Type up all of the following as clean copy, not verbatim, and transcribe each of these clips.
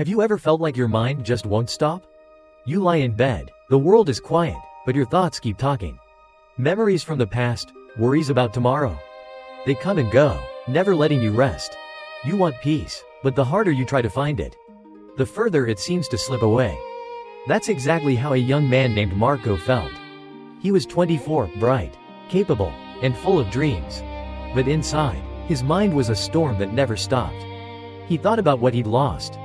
Have you ever felt like your mind just won't stop? You lie in bed, the world is quiet, but your thoughts keep talking. Memories from the past, worries about tomorrow. They come and go, never letting you rest. You want peace, but the harder you try to find it, the further it seems to slip away. That's exactly how a young man named Marco felt. He was 24, bright, capable, and full of dreams. But inside, his mind was a storm that never stopped. He thought about what he'd lost,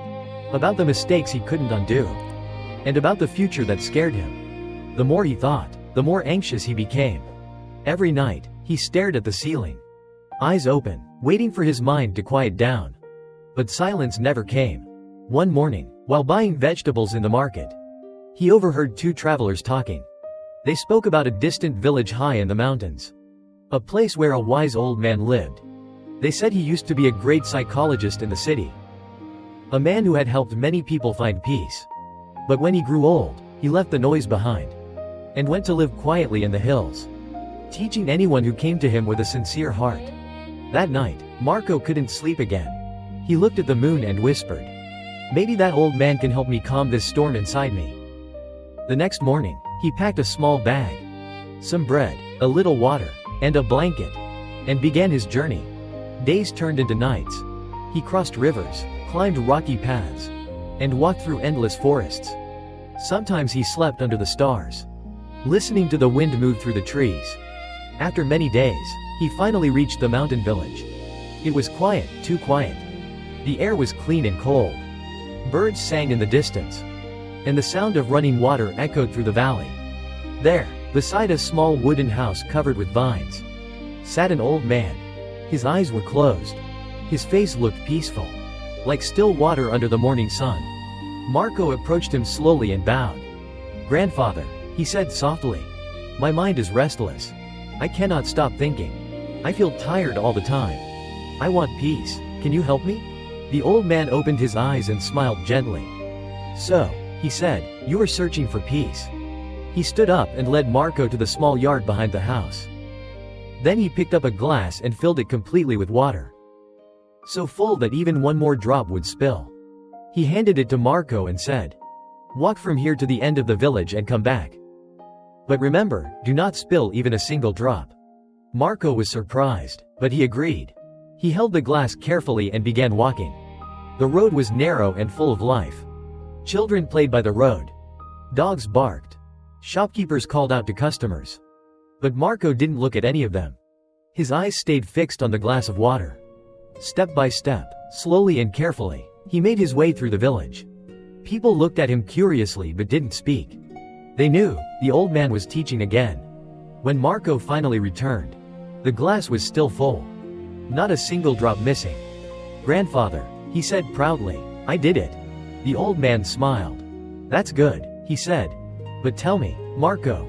about the mistakes he couldn't undo, and about the future that scared him. The more he thought, the more anxious he became. Every night, he stared at the ceiling, eyes open, waiting for his mind to quiet down. But silence never came. One morning, while buying vegetables in the market, he overheard two travelers talking. They spoke about a distant village high in the mountains, a place where a wise old man lived. They said he used to be a great psychologist in the city, a man who had helped many people find peace. But when he grew old, he left the noise behind and went to live quietly in the hills, teaching anyone who came to him with a sincere heart. That night, Marco couldn't sleep again. He looked at the moon and whispered, "Maybe that old man can help me calm this storm inside me." The next morning, he packed a small bag, some bread, a little water, and a blanket, and began his journey. Days turned into nights. He crossed rivers, climbed rocky paths, and walked through endless forests. Sometimes he slept under the stars, listening to the wind move through the trees. After many days, he finally reached the mountain village. It was quiet, too quiet. The air was clean and cold. Birds sang in the distance, and the sound of running water echoed through the valley. There, beside a small wooden house covered with vines, sat an old man. His eyes were closed. His face looked peaceful, like still water under the morning sun. Marco approached him slowly and bowed. "Grandfather," he said softly, "my mind is restless. I cannot stop thinking. I feel tired all the time. I want peace. Can you help me?" The old man opened his eyes and smiled gently. "So," he said, "you are searching for peace." He stood up and led Marco to the small yard behind the house. Then he picked up a glass and filled it completely with water, so full that even one more drop would spill. He handed it to Marco and said, "Walk from here to the end of the village and come back. But remember, do not spill even a single drop." Marco was surprised, but he agreed. He held the glass carefully and began walking. The road was narrow and full of life. Children played by the road. Dogs barked. Shopkeepers called out to customers. But Marco didn't look at any of them. His eyes stayed fixed on the glass of water. Step by step, slowly and carefully, he made his way through the village. People looked at him curiously but didn't speak. They knew the old man was teaching again. When Marco finally returned, the glass was still full, not a single drop missing. "Grandfather," he said proudly, "I did it." The old man smiled. "That's good," he said. "But tell me, Marco,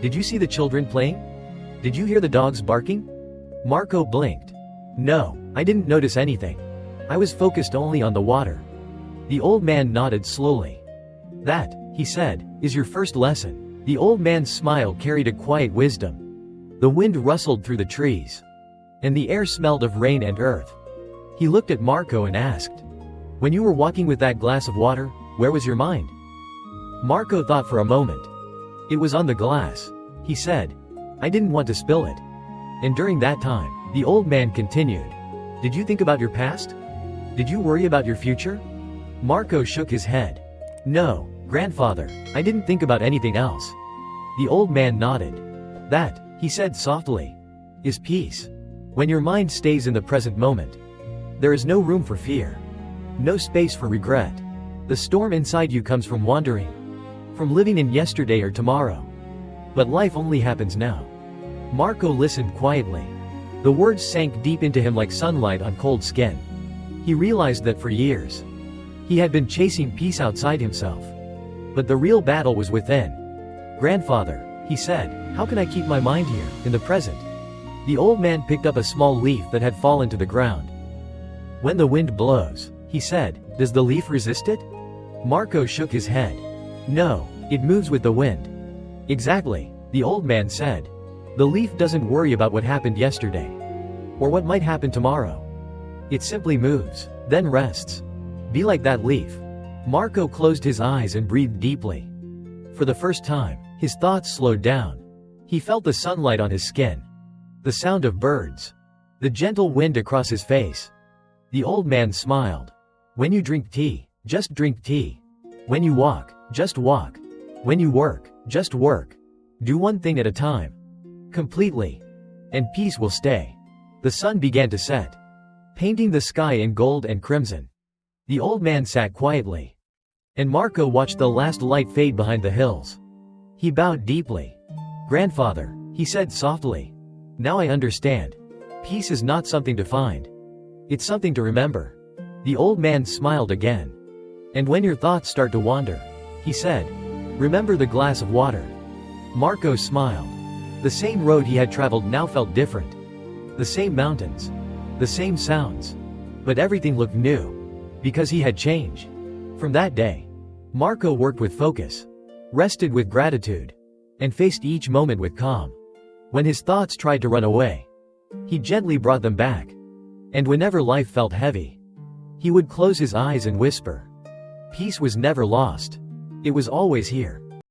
did you see the children playing? Did you hear the dogs barking?" Marco blinked. "No, I didn't notice anything. I was focused only on the water." The old man nodded slowly. "That," he said, "is your first lesson." The old man's smile carried a quiet wisdom. The wind rustled through the trees, and the air smelled of rain and earth. He looked at Marco and asked, "When you were walking with that glass of water, where was your mind?" Marco thought for a moment. "It was on the glass," he said. "I didn't want to spill it." And during that time, the old man continued, "Did you think about your past? Did you worry about your future?" Marco shook his head. "No, grandfather, I didn't think about anything else." The old man nodded. "That," he said softly, "is peace. When your mind stays in the present moment, there is no room for fear, no space for regret. The storm inside you comes from wandering, from living in yesterday or tomorrow. But life only happens now." Marco listened quietly. The words sank deep into him like sunlight on cold skin. He realized that for years, he had been chasing peace outside himself. But the real battle was within. "Grandfather," he said, "how can I keep my mind here, in the present?" The old man picked up a small leaf that had fallen to the ground. "When the wind blows," he said, "does the leaf resist it?" Marco shook his head. "No, it moves with the wind." "Exactly," the old man said. "The leaf doesn't worry about what happened yesterday, or what might happen tomorrow. It simply moves, then rests. Be like that leaf. Marco closed his eyes and breathed deeply. For the first time, his thoughts slowed down. He felt the sunlight on his skin, the sound of birds, the gentle wind across his face. The old man smiled. When you drink tea, just drink tea. When you walk, just walk. When you work, just work. Do one thing at a time. Completely. And peace will stay. The sun began to set, painting the sky in gold and crimson. The old man sat quietly, and Marco watched the last light fade behind the hills. He bowed deeply. "Grandfather," he said softly, "now I understand. Peace is not something to find. It's something to remember." The old man smiled again. "And when your thoughts start to wander," he said, "remember the glass of water." Marco smiled. The same road he had traveled now felt different. The same mountains, the same sounds. But everything looked new, because he had changed. From that day, Marco worked with focus, rested with gratitude, and faced each moment with calm. When his thoughts tried to run away, he gently brought them back. And whenever life felt heavy, he would close his eyes and whisper. Peace was never lost. It was always here.